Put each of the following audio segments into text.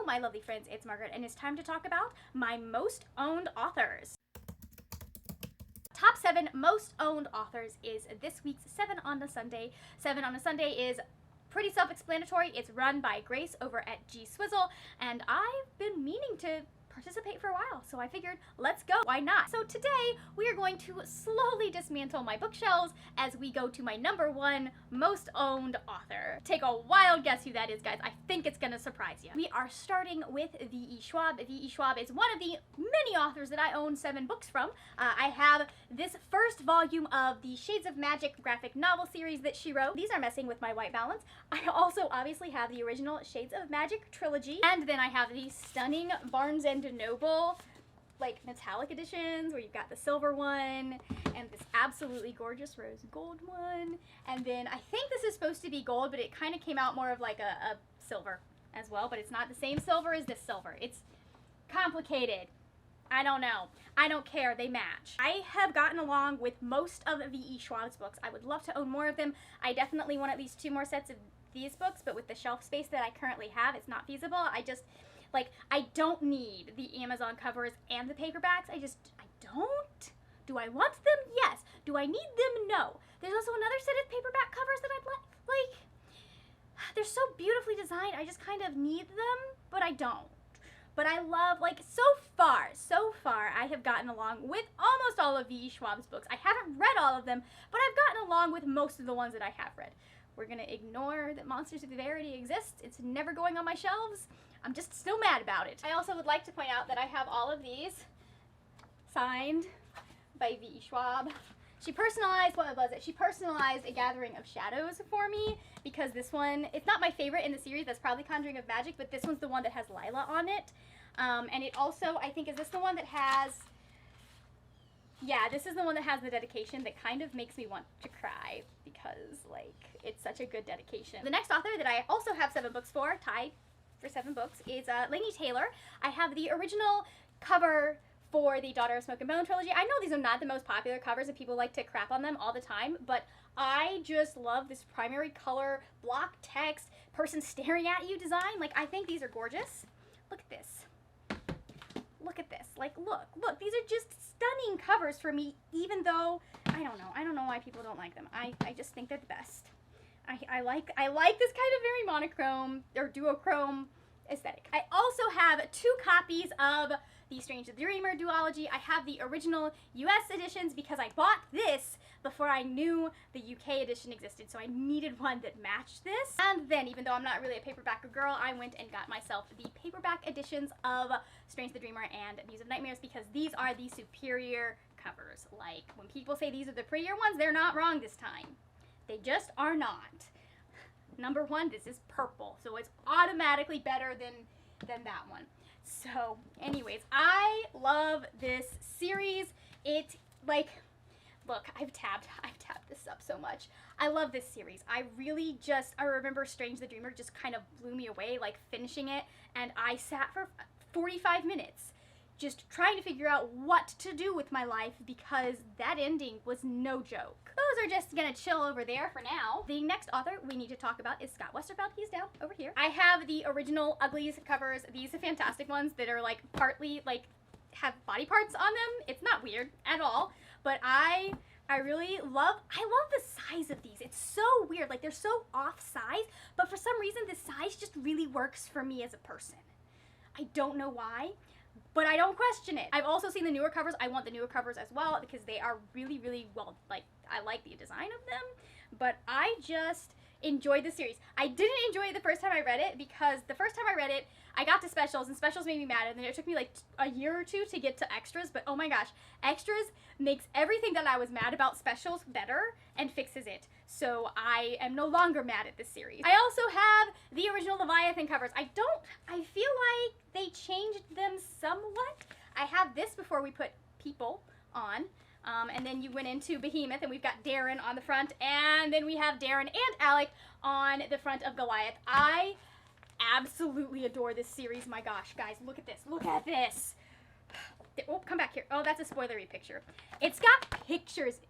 my lovely friends, it's Margaret, and it's time to talk about my most owned authors. Top 7 most owned authors is this week's 7 on a Sunday. 7 on a Sunday is pretty self-explanatory. It's run by Grace over at G Swizzle, and I've been meaning to participate for a while, so I figured, let's go, why not? So today we are going to slowly dismantle my bookshelves as we go to my number 1 most owned author. Take a wild guess who that is, guys. I think it's gonna surprise you. We are starting with V.E. Schwab. V.E. Schwab is one of the many authors that I own 7 books from. I have this first volume of the Shades of Magic graphic novel series that she wrote. These are messing with my white balance. I also obviously have the original Shades of Magic trilogy, and then I have the stunning Barnes and Noble like metallic editions where you've got the silver one and this absolutely gorgeous rose gold one, and then I think this is supposed to be gold, but it kind of came out more of like a silver as well, but it's not the same silver as this silver. It's complicated. I don't know. I don't care. They match. I have gotten along with most of V.E. Schwab's books. I would love to own more of them. I definitely want at least 2 more sets of these books, but with the shelf space that I currently have, it's not feasible. I don't need the Amazon covers and the paperbacks. I don't. Do I want them? Yes. Do I need them? No. There's also another set of paperback covers that I'd like. They're so beautifully designed. I just kind of need them, but I don't. But I love, so far, I have gotten along with almost all of V.E. Schwab's books. I haven't read all of them, but I've gotten along with most of the ones that I have read. We're going to ignore that Monsters of the Verity exists. It's never going on my shelves. I'm just still mad about it. I also would like to point out that I have all of these signed by V.E. Schwab. She personalized, what was it? She personalized A Gathering of Shadows for me because this one, it's not my favorite in the series. That's probably Conjuring of Magic, but this one's the one that has Lila on it. And it also, I think, is this the one that has, yeah, this is the one that has the dedication that kind of makes me want to cry because, it's such a good dedication. The next author that I also have 7 books for, tied for 7 books, is Laini Taylor. I have the original cover for the Daughter of Smoke and Bone trilogy. I know these are not the most popular covers and people like to crap on them all the time, but I just love this primary color, block text, person staring at you design. I think these are gorgeous. Look at this. Look at this. Look, these are just stunning covers for me, even though, I don't know why people don't like them. I just think they're the best. I like this kind of very monochrome or duochrome aesthetic. I also have 2 copies of the Strange the Dreamer duology. I have the original US editions because I bought this before I knew the UK edition existed, so I needed one that matched this. And then, even though I'm not really a paperback girl, I went and got myself the paperback editions of Strange the Dreamer and Muse of Nightmares because these are the superior covers. When people say these are the prettier ones, they're not wrong this time. They just are not. Number 1, this is purple, so it's automatically better than that one. So, anyways, I love this series. Look, I've tabbed this up so much. I love this series. I remember Strange the Dreamer just kind of blew me away, finishing it, and I sat for 45 minutes just trying to figure out what to do with my life because that ending was no joke. Those are just gonna chill over there for now. The next author we need to talk about is Scott Westerfeld. He's down over here. I have the original Uglies covers. These are fantastic ones that are partly have body parts on them. It's not weird at all, but I really love the size of these. It's so weird. They're so off size, but for some reason this size just really works for me as a person. I don't know why, but I don't question it. I've also seen the newer covers. I want the newer covers as well because they are really, really well, I like the design of them, but I just enjoyed the series. I didn't enjoy it the first time I read it because the first time I read it, I got to specials and specials made me mad, and then it took me a year or 2 to get to extras, but oh my gosh, extras makes everything that I was mad about specials better and fixes it. So I am no longer mad at this series. I also have the original Leviathan covers. I feel like they changed them somewhat. I have this before we put people on. And then you went into Behemoth, and we've got Darren on the front, and then we have Darren and Alec on the front of Goliath. I absolutely adore this series. My gosh, guys, look at this. Look at this. Oh, come back here. Oh, that's a spoilery picture. It's got pictures.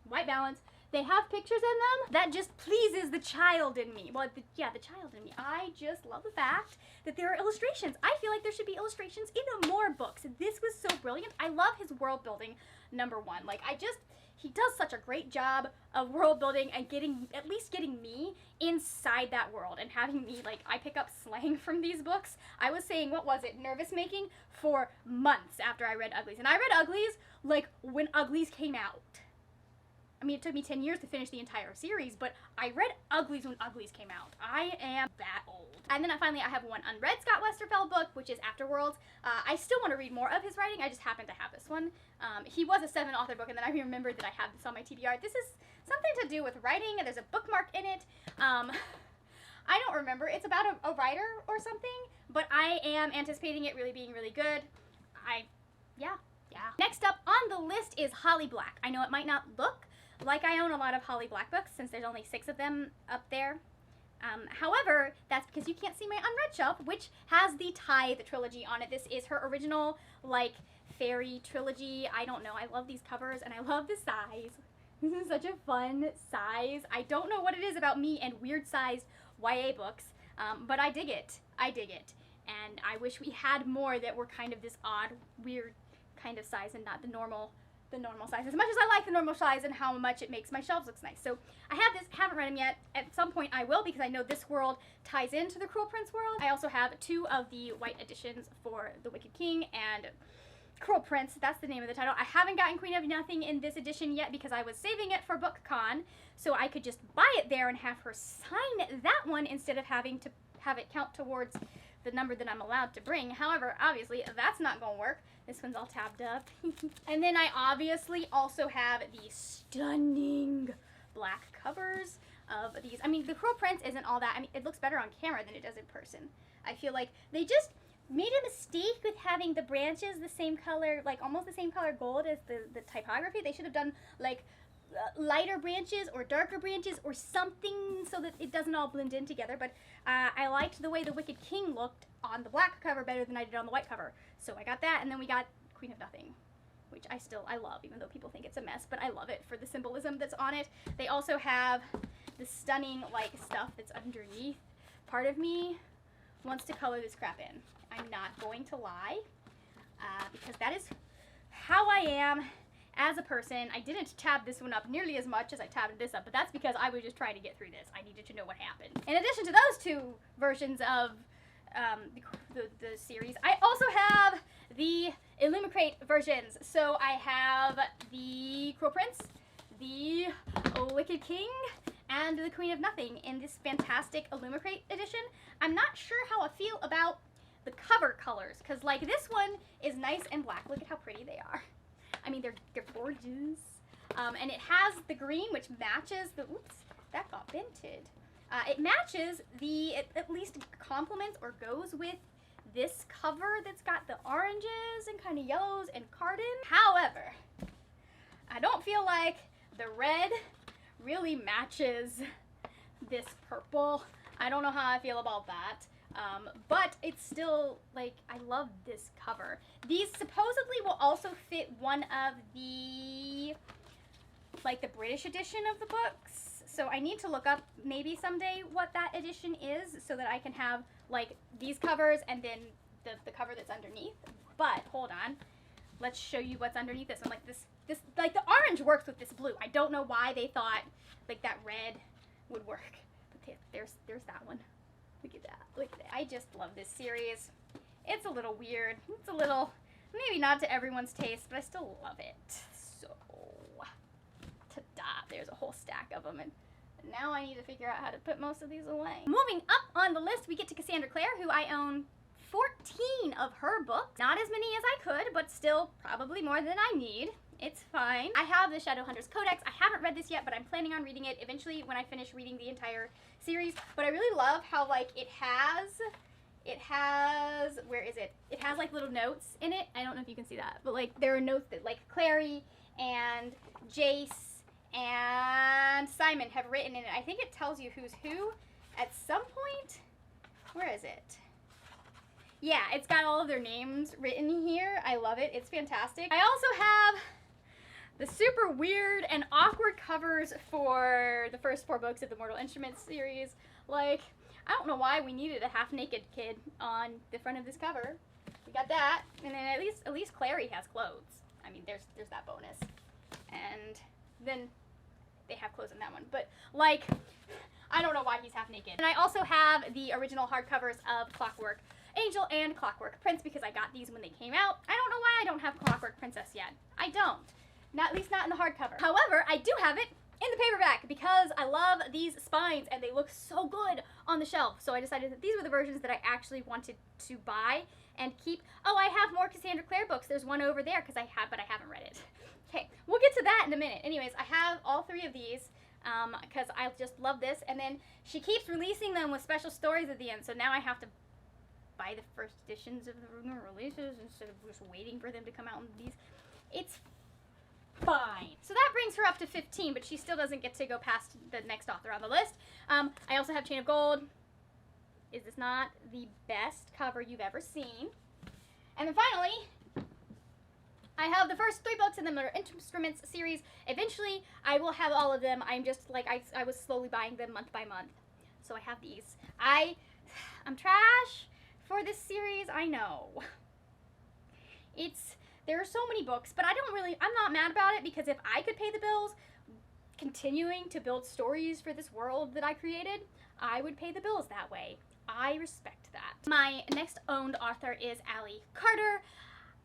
White balance. they have pictures in them that just pleases the child in me. Well, the child in me. I just love the fact that there are illustrations. I feel like there should be illustrations in more books. This was so brilliant. I love his world building, number one. Like, he does such a great job of world building and at least getting me inside that world and having me, like, I pick up slang from these books. I was saying, what was it, nervous making for months after I read Uglies. And I read Uglies, like, when Uglies came out. I mean, it took me 10 years to finish the entire series, but I read Uglies when Uglies came out. I am that old. And then finally I have one unread Scott Westerfeld book, which is Afterworlds. I still want to read more of his writing. I just happen to have this one. He was a 7-author book, and then I remembered that I have this on my TBR. This is something to do with writing, and there's a bookmark in it. I don't remember. It's about a writer or something, but I am anticipating it really being really good. Yeah. Next up on the list is Holly Black. I know it might not look like I own a lot of Holly Black books since there's only 6 of them up there. However, that's because you can't see my unread shelf, which has the Tithe trilogy on it. This is her original, like, fairy trilogy. I don't know. I love these covers, and I love the size. This is such a fun size. I don't know what it is about me and weird-sized YA books, but I dig it. And I wish we had more that were kind of this odd, weird kind of size and not the normal size. As much as I like the normal size and how much it makes my shelves look nice. So I have this, haven't read them yet. At some point I will, because I know this world ties into the Cruel Prince world. I also have 2 of the white editions for The Wicked King and Cruel Prince. That's the name of the title. I haven't gotten Queen of Nothing in this edition yet because I was saving it for BookCon, so I could just buy it there and have her sign that one instead of having to have it count towards the number that I'm allowed to bring. However, obviously, that's not going to work. This one's all tabbed up. And then I obviously also have the stunning black covers of these. I mean, the Cruel Prince isn't all that. I mean, it looks better on camera than it does in person. I feel like they just made a mistake with having the branches the same color, like almost the same color gold as the typography. They should have done like lighter branches or darker branches or something so that it doesn't all blend in together. But I liked the way the Wicked King looked on the black cover better than I did on the white cover. So I got that, and then we got Queen of Nothing, which I love, even though people think it's a mess, but I love it for the symbolism that's on it. They also have the stunning, like, stuff that's underneath. Part of me wants to color this crap in. I'm not going to lie, because that is how I am as a person. I didn't tab this one up nearly as much as I tabbed this up, but that's because I was just trying to get through this. I needed to know what happened. In addition to those 2 versions of the series, I also have the Illumicrate versions. So I have the Cruel Prince, the Wicked King, and the Queen of Nothing in this fantastic Illumicrate edition. I'm not sure how I feel about the cover colors, because like this one is nice and black. Look at how pretty they are. I mean, they're gorgeous. And it has the green, which matches the, oops, that got vented. It matches it at least complements or goes with this cover that's got the oranges and kind of yellows and cardon. However, I don't feel like the red really matches this purple. I don't know how I feel about that. But it's still, like, I love this cover. These supposedly will also fit one of the, like, the British edition of the books. So I need to look up maybe someday what that edition is so that I can have, like, these covers and then the cover that's underneath. But, hold on. Let's show you what's underneath this one. Like, this, like, the orange works with this blue. I don't know why they thought, like, that red would work. But there's that one. Look at that. Look at that. I just love this series. It's a little weird. It's a little, maybe not to everyone's taste, but I still love it. So, ta-da. There's a whole stack of them. And now I need to figure out how to put most of these away. Moving up on the list, we get to Cassandra Clare, who I own 14 of her books. Not as many as I could, but still probably more than I need. It's fine. I have the Shadowhunters Codex. I haven't read this yet, but I'm planning on reading it eventually when I finish reading the entire series. But I really love how, like, it has, where is it? It has, like, little notes in it. I don't know if you can see that, but, like, there are notes that, like, Clary and Jace and Simon have written in it. I think it tells you who's who at some point. Where is it? Yeah, it's got all of their names written here. I love it. It's fantastic. I also have the super weird and awkward covers for the first 4 books of the Mortal Instruments series. Like, I don't know why we needed a half-naked kid on the front of this cover. We got that, and then at least Clary has clothes. I mean, there's that bonus. And then they have clothes in that one. But, like, I don't know why he's half-naked. And I also have the original hardcovers of Clockwork Angel and Clockwork Prince because I got these when they came out. I don't know why I don't have Clockwork Princess yet. I don't. Not, at least not in the hardcover. However, I do have it in the paperback because I love these spines and they look so good on the shelf. So I decided that these were the versions that I actually wanted to buy and keep. Oh, I have more Cassandra Clare books. There's one over there because I haven't read it. Okay, we'll get to that in a minute. Anyways, I have all 3 of these because I just love this. And then she keeps releasing them with special stories at the end. So now I have to buy the first editions of the releases instead of just waiting for them to come out in these. It's fine. So that brings her up to 15, but she still doesn't get to go past the next author on the list. I also have Chain of Gold. Is this not the best cover you've ever seen? And then finally, I have the first 3 books in the Mortal Instruments series. Eventually, I will have all of them. I'm just, like, I was slowly buying them month by month. So I have these. I'm trash for this series, I know. There are so many books, but I'm not mad about it because if I could pay the bills continuing to build stories for this world that I created, I would pay the bills that way. I respect that. My next owned author is Allie Carter.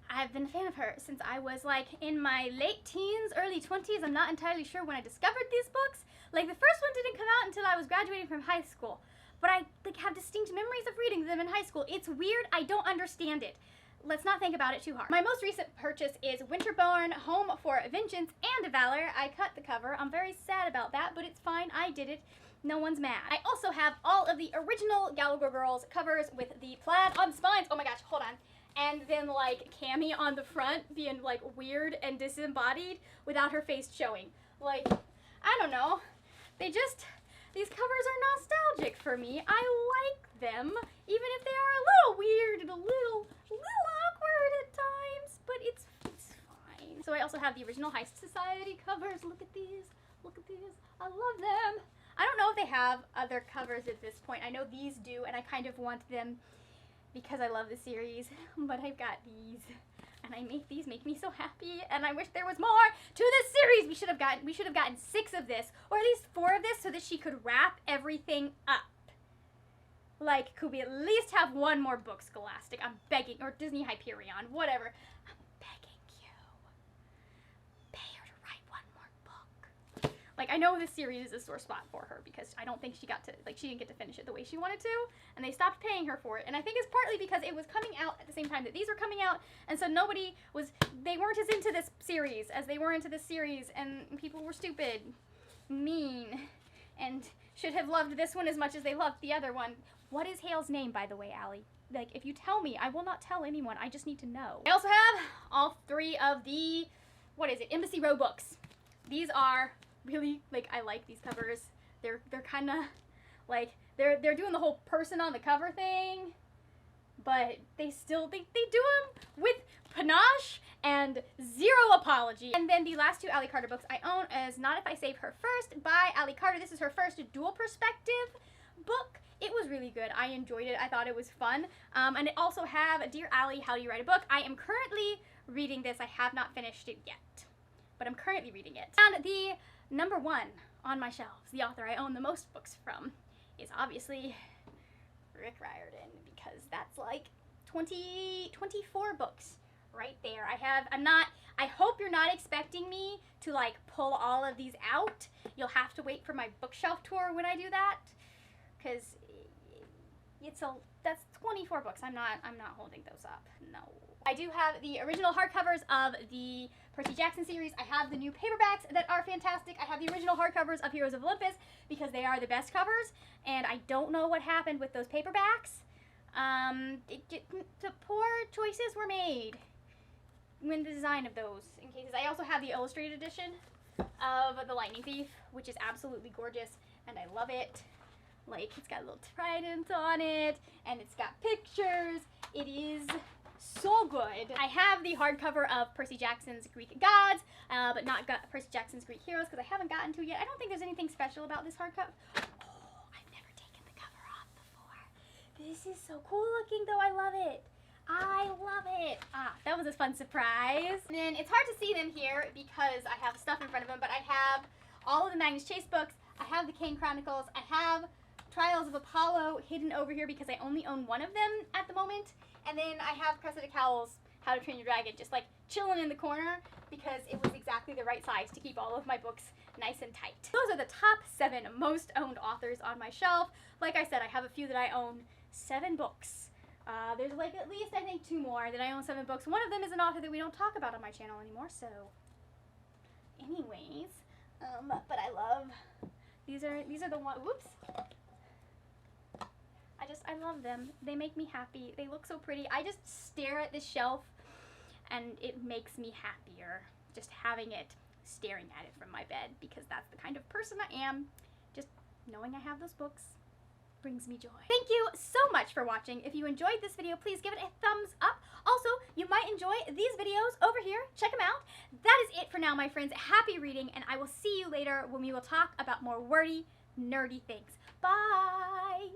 I've been a fan of her since I was like in my late teens, early 20s. I'm not entirely sure when I discovered these books. Like the first one didn't come out until I was graduating from high school, but I like have distinct memories of reading them in high school. It's weird. I don't understand it. Let's not think about it too hard. My most recent purchase is Winterborn, Home for Vengeance and Valor. I cut the cover. I'm very sad about that, but it's fine. I did it. No one's mad. I also have all of the original Gallagher Girls covers with the plaid on spines. Oh my gosh, hold on. And then like Cammy on the front being like weird and disembodied without her face showing. Like, I don't know. These covers are nostalgic for me. I like them, even if they are a little weird and a little awkward at times, but it's fine. So I also have the original Heist Society covers. Look at these. Look at these. I love them. I don't know if they have other covers at this point. I know these do, and I kind of want them because I love the series, but I've got these. And these make me so happy, and I wish there was more to this series. We should have gotten 6 of this, or at least 4 of this, so that she could wrap everything up. Like, could we at least have one more book, Scholastic? I'm begging, or Disney Hyperion, whatever. I'm begging you. Pay her to write one more book. Like, I know this series is a sore spot for her because I don't think she didn't get to finish it the way she wanted to, and they stopped paying her for it. And I think it's partly because it was coming out at the same time that these were coming out, and so they weren't as into this series as they were into this series, and people were stupid, mean, and should have loved this one as much as they loved the other one. What is Hale's name, by the way, Allie? Like, if you tell me, I will not tell anyone. I just need to know. I also have all 3 of the, Embassy Row books. These are really, like, I like these covers. They're kind of, like, they're doing the whole person on the cover thing, but they do them with panache and 0 apology. And then the last 2 Allie Carter books I own is Not If I Save Her First by Allie Carter. This is her first dual perspective book. It was really good. I enjoyed it. I thought it was fun. And I also have Dear Allie, How Do You Write a Book? I am currently reading this. I have not finished it yet, but I'm currently reading it. And the number 1 on my shelves, the author I own the most books from, is obviously Rick Riordan, because that's like 24 books right there. I hope you're not expecting me to like pull all of these out. You'll have to wait for my bookshelf tour when I do that, because that's 24 books. I'm not holding those up. No. I do have the original hardcovers of the Percy Jackson series. I have the new paperbacks that are fantastic. I have the original hardcovers of Heroes of Olympus because they are the best covers, and I don't know what happened with those paperbacks. The poor choices were made when the design of those in cases. I also have the illustrated edition of The Lightning Thief, which is absolutely gorgeous, and I love it. Like, it's got a little trident on it, and it's got pictures. It is so good. I have the hardcover of Percy Jackson's Greek Gods, but not Percy Jackson's Greek Heroes because I haven't gotten to it yet. I don't think there's anything special about this hardcover. Oh, I've never taken the cover off before. This is so cool looking though. I love it. I love it. Ah, that was a fun surprise. And then it's hard to see them here because I have stuff in front of them, but I have all of the Magnus Chase books. I have the Kane Chronicles. I have Trials of Apollo hidden over here because I only own one of them at the moment. And then I have Cressida Cowell's How to Train Your Dragon just like chilling in the corner because it was exactly the right size to keep all of my books nice and tight. Those are the top 7 most owned authors on my shelf. Like I said, I have a few that I own 7 books. There's like at least I think 2 more that I own 7 books. One of them is an author that we don't talk about on my channel anymore, so anyways, but I love these are the one. Whoops. I love them. They make me happy. They look so pretty. I just stare at this shelf and it makes me happier just having it staring at it from my bed because that's the kind of person I am. Just knowing I have those books brings me joy. Thank you so much for watching. If you enjoyed this video, please give it a thumbs up. Also, you might enjoy these videos over here. Check them out. That is it for now, my friends. Happy reading, and I will see you later when we will talk about more wordy, nerdy things. Bye!